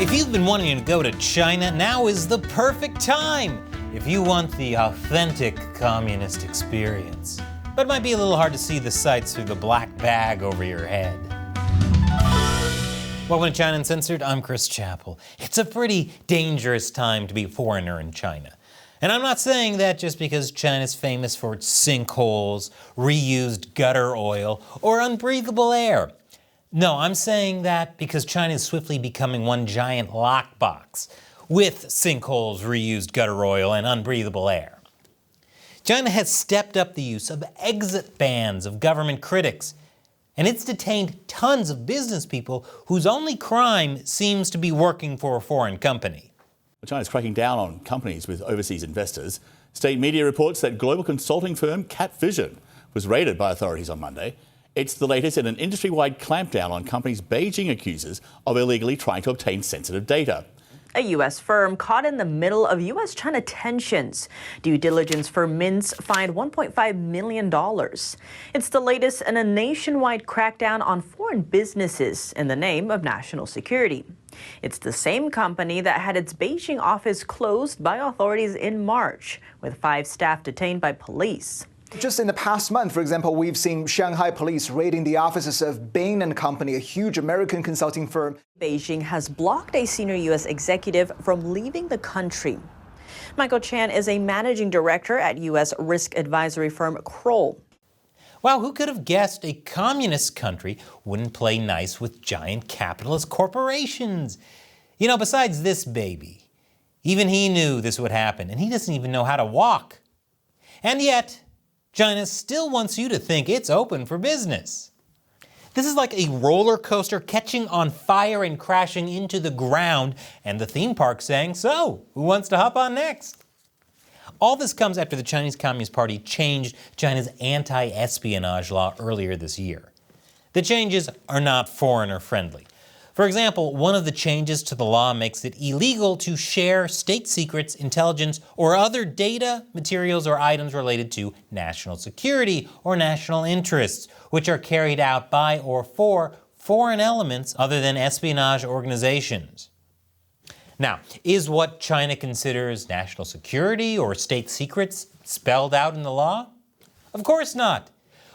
If you've been wanting to go to China, now is the perfect time if you want the authentic communist experience. But it might be a little hard to see the sights through the black bag over your head. Welcome to China Uncensored, I'm Chris Chappell. It's a pretty dangerous time to be a foreigner in China. And I'm not saying that just because China's famous for its sinkholes, reused gutter oil, or unbreathable air. No, I'm saying that because China is swiftly becoming one giant lockbox with sinkholes, reused gutter oil, and unbreathable air. China has stepped up the use of exit bans of government critics, and it's detained tons of business people whose only crime seems to be working for a foreign company. China's cracking down on companies with overseas investors. State media reports that global consulting firm Cat Vision was raided by authorities on Monday. It's the latest in an industry-wide clampdown on companies Beijing accuses of illegally trying to obtain sensitive data. A U.S. firm caught in the middle of U.S.-China tensions. Due diligence firm Mintz fined $1.5 million. It's the latest in a nationwide crackdown on foreign businesses in the name of national security. It's the same company that had its Beijing office closed by authorities in March, with 5 staff detained by police. Just in the past month, for example, we've seen Shanghai police raiding the offices of Bain & Company, a huge American consulting firm. Beijing has blocked a senior U.S. executive from leaving the country. Michael Chan is a managing director at U.S. risk advisory firm Kroll. Wow, who could have guessed a communist country wouldn't play nice with giant capitalist corporations? You know, besides this baby, even he knew this would happen, and he doesn't even know how to walk. And yet, China still wants you to think it's open for business. This is like a roller coaster catching on fire and crashing into the ground, and the theme park saying, "So, who wants to hop on next?" All this comes after the Chinese Communist Party changed China's anti-espionage law earlier this year. The changes are not foreigner-friendly. For example, one of the changes to the law makes it illegal to share state secrets, intelligence, or other data, materials, or items related to national security or national interests, which are carried out by or for foreign elements other than espionage organizations. Now, is what China considers national security or state secrets spelled out in the law? Of course not.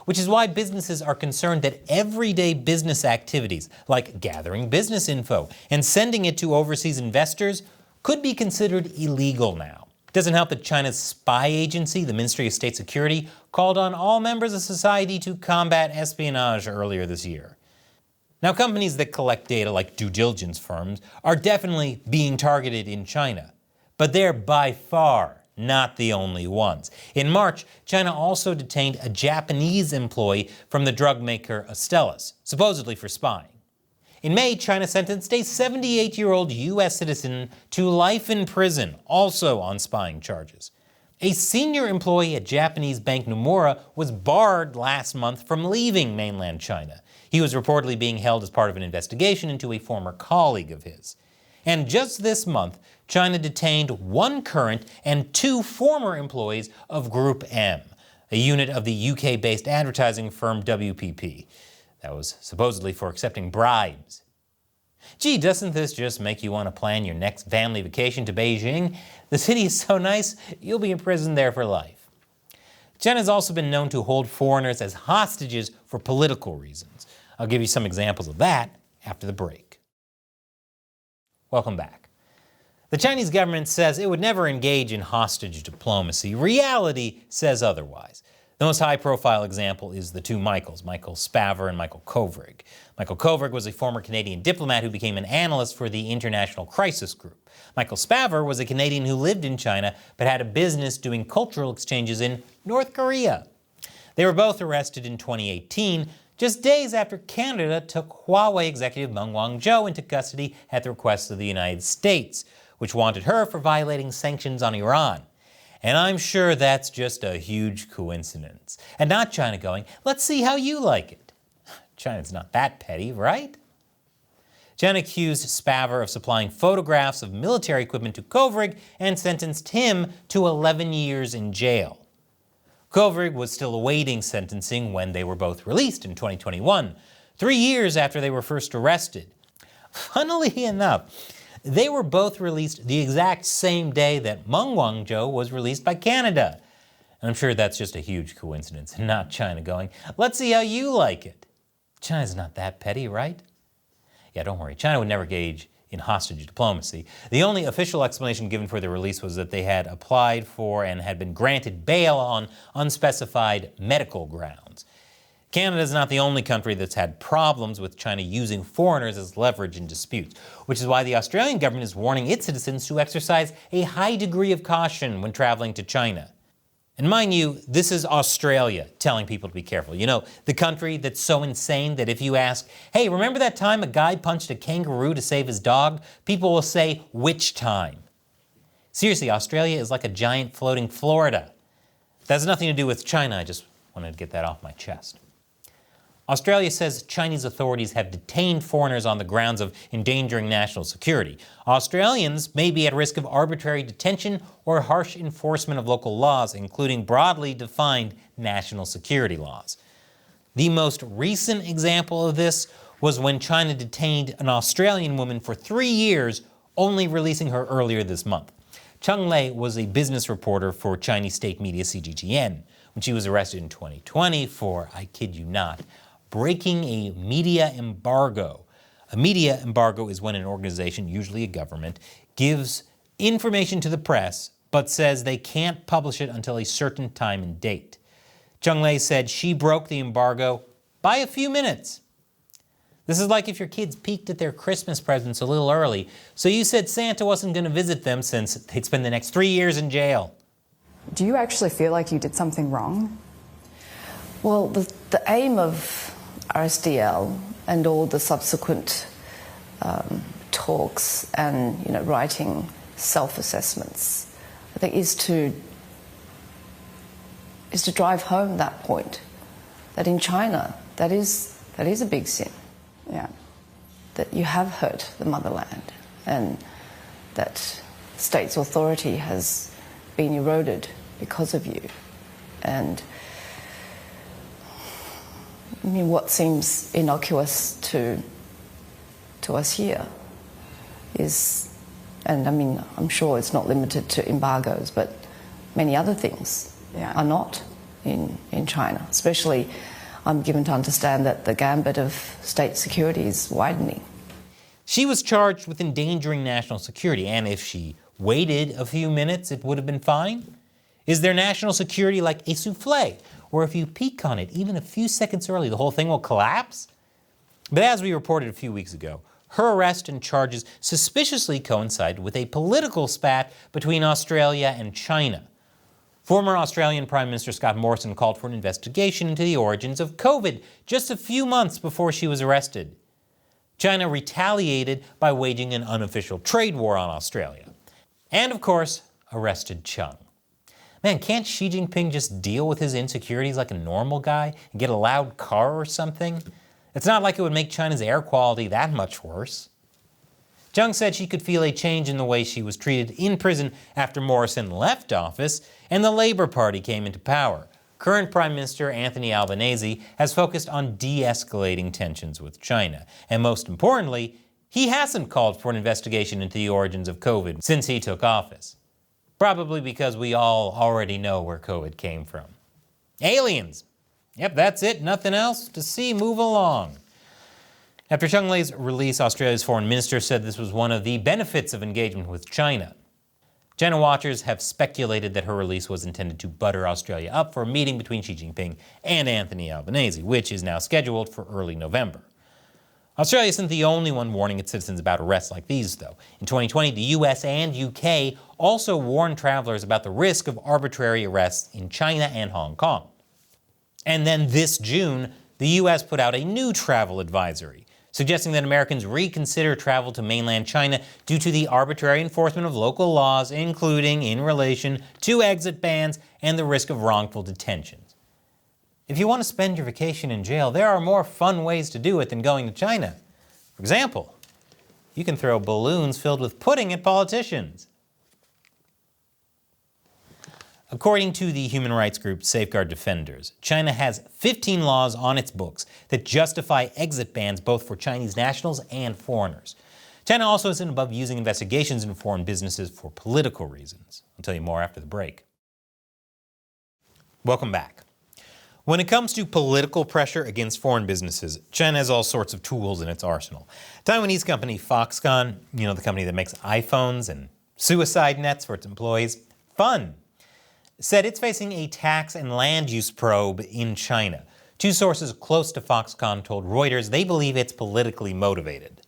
Which is why businesses are concerned that everyday business activities, like gathering business info and sending it to overseas investors, could be considered illegal now. It doesn't help that China's spy agency, the Ministry of State Security, called on all members of society to combat espionage earlier this year. Now, companies that collect data like due diligence firms are definitely being targeted in China, but they're by far not the only ones. In March, China also detained a Japanese employee from the drug maker Astellas, supposedly for spying. In May, China sentenced a 78-year-old U.S. citizen to life in prison, also on spying charges. A senior employee at Japanese bank Nomura was barred last month from leaving mainland China. He was reportedly being held as part of an investigation into a former colleague of his. And just this month, China detained 1 current and 2 former employees of Group M, a unit of the UK-based advertising firm WPP. That was supposedly for accepting bribes. Gee, doesn't this just make you want to plan your next family vacation to Beijing? The city is so nice, you'll be imprisoned there for life. China has also been known to hold foreigners as hostages for political reasons. I'll give you some examples of that after the break. Welcome back. The Chinese government says it would never engage in hostage diplomacy. Reality says otherwise. The most high-profile example is the 2 Michaels, Michael Spavor and Michael Kovrig. Michael Kovrig was a former Canadian diplomat who became an analyst for the International Crisis Group. Michael Spavor was a Canadian who lived in China but had a business doing cultural exchanges in North Korea. They were both arrested in 2018, just days after Canada took Huawei executive Meng Wanzhou into custody at the request of the United States, which wanted her for violating sanctions on Iran. And I'm sure that's just a huge coincidence. And not China going, let's see how you like it. China's not that petty, right? China accused Spavor of supplying photographs of military equipment to Kovrig and sentenced him to 11 years in jail. Kovrig was still awaiting sentencing when they were both released in 2021, 3 years after they were first arrested. Funnily enough, They were both released the exact same day that Meng Wanzhou was released by Canada. And I'm sure that's just a huge coincidence, and not China going, let's see how you like it. China's not that petty, right? Yeah, don't worry, China would never engage in hostage diplomacy. The only official explanation given for their release was that they had applied for and had been granted bail on unspecified medical grounds. Canada is not the only country that's had problems with China using foreigners as leverage in disputes, which is why the Australian government is warning its citizens to exercise a high degree of caution when traveling to China. And mind you, this is Australia telling people to be careful. You know, the country that's so insane that if you ask, hey, remember that time a guy punched a kangaroo to save his dog? People will say, which time? Seriously, Australia is like a giant floating Florida. That has nothing to do with China. I just wanted to get that off my chest. Australia says Chinese authorities have detained foreigners on the grounds of endangering national security. Australians may be at risk of arbitrary detention or harsh enforcement of local laws, including broadly defined national security laws. The most recent example of this was when China detained an Australian woman for 3 years, only releasing her earlier this month. Cheng Lei was a business reporter for Chinese state media CGTN when she was arrested in 2020 for, I kid you not, breaking a media embargo. A media embargo is when an organization, usually a government, gives information to the press but says they can't publish it until a certain time and date. Cheng Lei said she broke the embargo by a few minutes. This is like if your kids peeked at their Christmas presents a little early, so you said Santa wasn't going to visit them since they'd spend the next 3 years in jail. Do you actually feel like you did something wrong? Well, the aim of RSDL and all the subsequent talks and writing self-assessments, I think, is to drive home that point that in China that is a big sin. Yeah, that you have hurt the motherland and that state's authority has been eroded because of you. And I mean, what seems innocuous to us here is, and I mean, I'm sure it's not limited to embargoes, but many other things are not in China. Especially, I'm given to understand that the gambit of state security is widening. She was charged with endangering national security, and if she waited a few minutes, it would have been fine. Is there national security like a souffle, where if you peek on it even a few seconds early, the whole thing will collapse? But as we reported a few weeks ago, her arrest and charges suspiciously coincided with a political spat between Australia and China. Former Australian Prime Minister Scott Morrison called for an investigation into the origins of COVID just a few months before she was arrested. China retaliated by waging an unofficial trade war on Australia. And of course, arrested Chung. Man, can't Xi Jinping just deal with his insecurities like a normal guy and get a loud car or something? It's not like it would make China's air quality that much worse. Chung said she could feel a change in the way she was treated in prison after Morrison left office and the Labour Party came into power. Current Prime Minister Anthony Albanese has focused on de-escalating tensions with China. And most importantly, he hasn't called for an investigation into the origins of COVID since he took office. Probably because we all already know where COVID came from. Aliens. Yep, that's it. Nothing else to see. Move along. After Cheng Lei's release, Australia's foreign minister said this was one of the benefits of engagement with China. China watchers have speculated that her release was intended to butter Australia up for a meeting between Xi Jinping and Anthony Albanese, which is now scheduled for early November. Australia isn't the only one warning its citizens about arrests like these, though. In 2020, the US and UK also warned travelers about the risk of arbitrary arrests in China and Hong Kong. And then this June, the US put out a new travel advisory, suggesting that Americans reconsider travel to mainland China due to the arbitrary enforcement of local laws, including in relation to exit bans and the risk of wrongful detentions. If you want to spend your vacation in jail, there are more fun ways to do it than going to China. For example, you can throw balloons filled with pudding at politicians. According to the human rights group Safeguard Defenders, China has 15 laws on its books that justify exit bans both for Chinese nationals and foreigners. China also isn't above using investigations into foreign businesses for political reasons. I'll tell you more after the break. Welcome back. When it comes to political pressure against foreign businesses, China has all sorts of tools in its arsenal. Taiwanese company Foxconn, the company that makes iPhones and suicide nets for its employees, said it's facing a tax and land use probe in China. Two sources close to Foxconn told Reuters they believe it's politically motivated.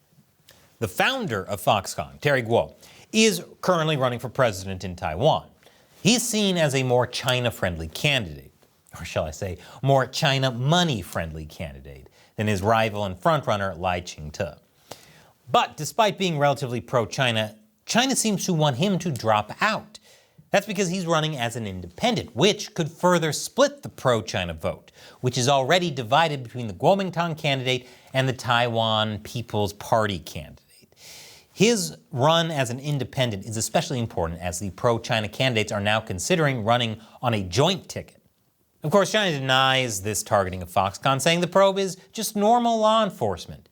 The founder of Foxconn, Terry Guo, is currently running for president in Taiwan. He's seen as a more China-friendly candidate, or shall I say, more China money-friendly candidate than his rival and frontrunner Lai Ching-te. But despite being relatively pro-China, China seems to want him to drop out. That's because he's running as an independent, which could further split the pro-China vote, which is already divided between the Kuomintang candidate and the Taiwan People's Party candidate. His run as an independent is especially important as the pro-China candidates are now considering running on a joint ticket. Of course, China denies this targeting of Foxconn, saying the probe is just normal law enforcement.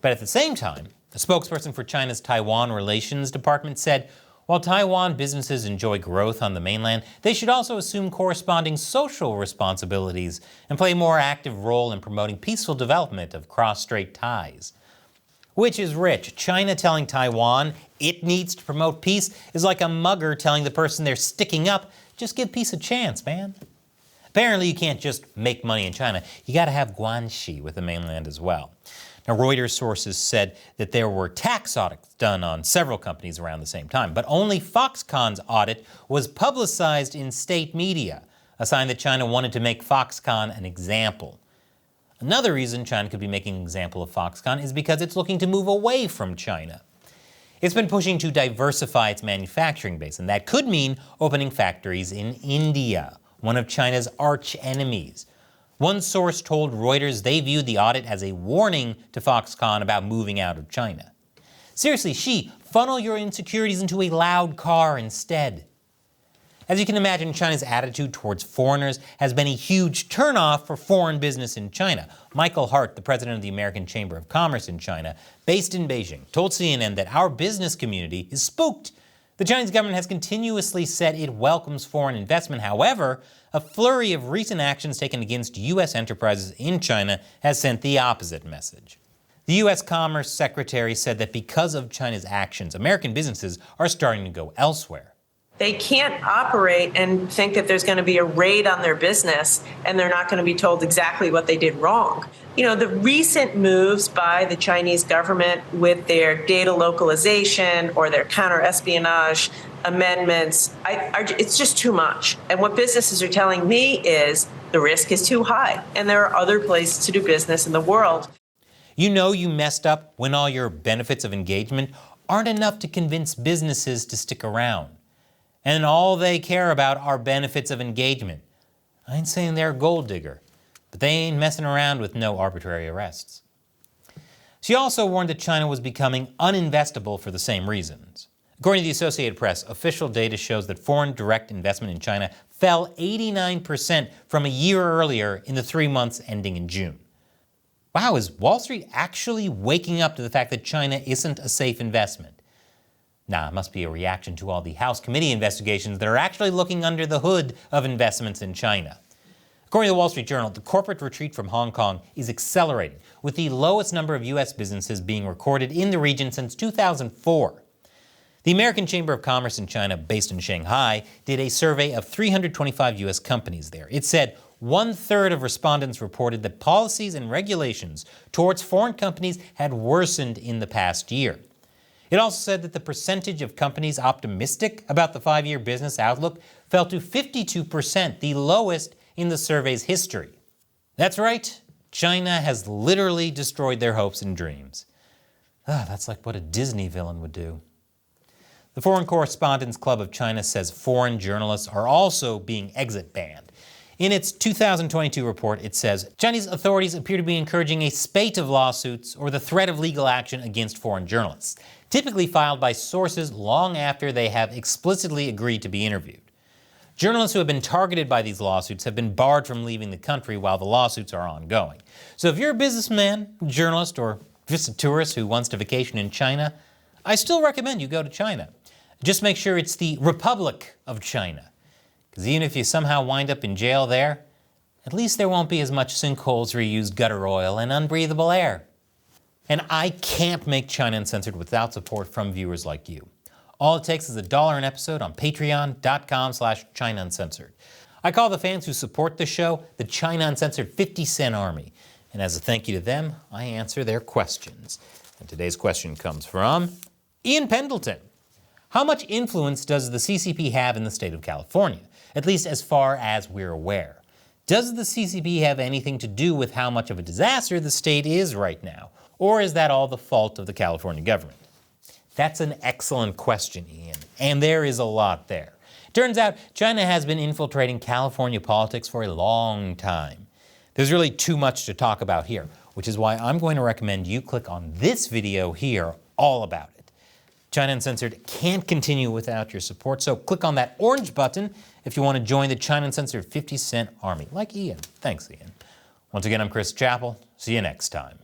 But at the same time, a spokesperson for China's Taiwan Relations Department said, while Taiwan businesses enjoy growth on the mainland, they should also assume corresponding social responsibilities and play a more active role in promoting peaceful development of cross-strait ties. Which is rich. China telling Taiwan it needs to promote peace is like a mugger telling the person they're sticking up, just give peace a chance, man. Apparently you can't just make money in China, you gotta have guanxi with the mainland as well. Now, Reuters sources said that there were tax audits done on several companies around the same time, but only Foxconn's audit was publicized in state media, a sign that China wanted to make Foxconn an example. Another reason China could be making an example of Foxconn is because it's looking to move away from China. It's been pushing to diversify its manufacturing base, and that could mean opening factories in India, one of China's arch enemies. One source told Reuters they viewed the audit as a warning to Foxconn about moving out of China. Seriously, Xi, funnel your insecurities into a loud car instead. As you can imagine, China's attitude towards foreigners has been a huge turnoff for foreign business in China. Michael Hart, the president of the American Chamber of Commerce in China, based in Beijing, told CNN that our business community is spooked. The Chinese government has continuously said it welcomes foreign investment. However, a flurry of recent actions taken against U.S. enterprises in China has sent the opposite message. The U.S. Commerce Secretary said that because of China's actions, American businesses are starting to go elsewhere. They can't operate and think that there's going to be a raid on their business and they're not going to be told exactly what they did wrong. The recent moves by the Chinese government with their data localization or their counter-espionage amendments, it's just too much. And what businesses are telling me is the risk is too high and there are other places to do business in the world. You know you messed up when all your benefits of engagement aren't enough to convince businesses to stick around. And all they care about are benefits of engagement. I ain't saying they're a gold digger, but they ain't messing around with no arbitrary arrests. She also warned that China was becoming uninvestable for the same reasons. According to the Associated Press, official data shows that foreign direct investment in China fell 89% from a year earlier in the 3 months ending in June. Wow, is Wall Street actually waking up to the fact that China isn't a safe investment? Nah, it must be a reaction to all the House committee investigations that are actually looking under the hood of investments in China. According to the Wall Street Journal, the corporate retreat from Hong Kong is accelerating, with the lowest number of U.S. businesses being recorded in the region since 2004. The American Chamber of Commerce in China, based in Shanghai, did a survey of 325 U.S. companies there. It said 1/3 of respondents reported that policies and regulations towards foreign companies had worsened in the past year. It also said that the percentage of companies optimistic about the 5-year business outlook fell to 52%, the lowest in the survey's history. That's right, China has literally destroyed their hopes and dreams. That's like what a Disney villain would do. The Foreign Correspondents Club of China says foreign journalists are also being exit banned. In its 2022 report, it says, Chinese authorities appear to be encouraging a spate of lawsuits or the threat of legal action against foreign journalists, typically filed by sources long after they have explicitly agreed to be interviewed. Journalists who have been targeted by these lawsuits have been barred from leaving the country while the lawsuits are ongoing. So if you're a businessman, journalist, or just a tourist who wants to vacation in China, I still recommend you go to China. Just make sure it's the Republic of China. Because even if you somehow wind up in jail there, at least there won't be as much sinkholes, reused gutter oil, and unbreathable air. And I can't make China Uncensored without support from viewers like you. All it takes is $1 an episode on patreon.com/China Uncensored. I call the fans who support the show the China Uncensored 50-cent army. And as a thank you to them, I answer their questions. And today's question comes from Ian Pendleton. How much influence does the CCP have in the state of California, at least as far as we're aware? Does the CCP have anything to do with how much of a disaster the state is right now? Or is that all the fault of the California government? That's an excellent question, Ian, and there is a lot there. Turns out China has been infiltrating California politics for a long time. There's really too much to talk about here, which is why I'm going to recommend you click on this video here all about it. China Uncensored can't continue without your support, so click on that orange button if you want to join the China Uncensored 50-cent army, like Ian. Thanks, Ian. Once again, I'm Chris Chappell. See you next time.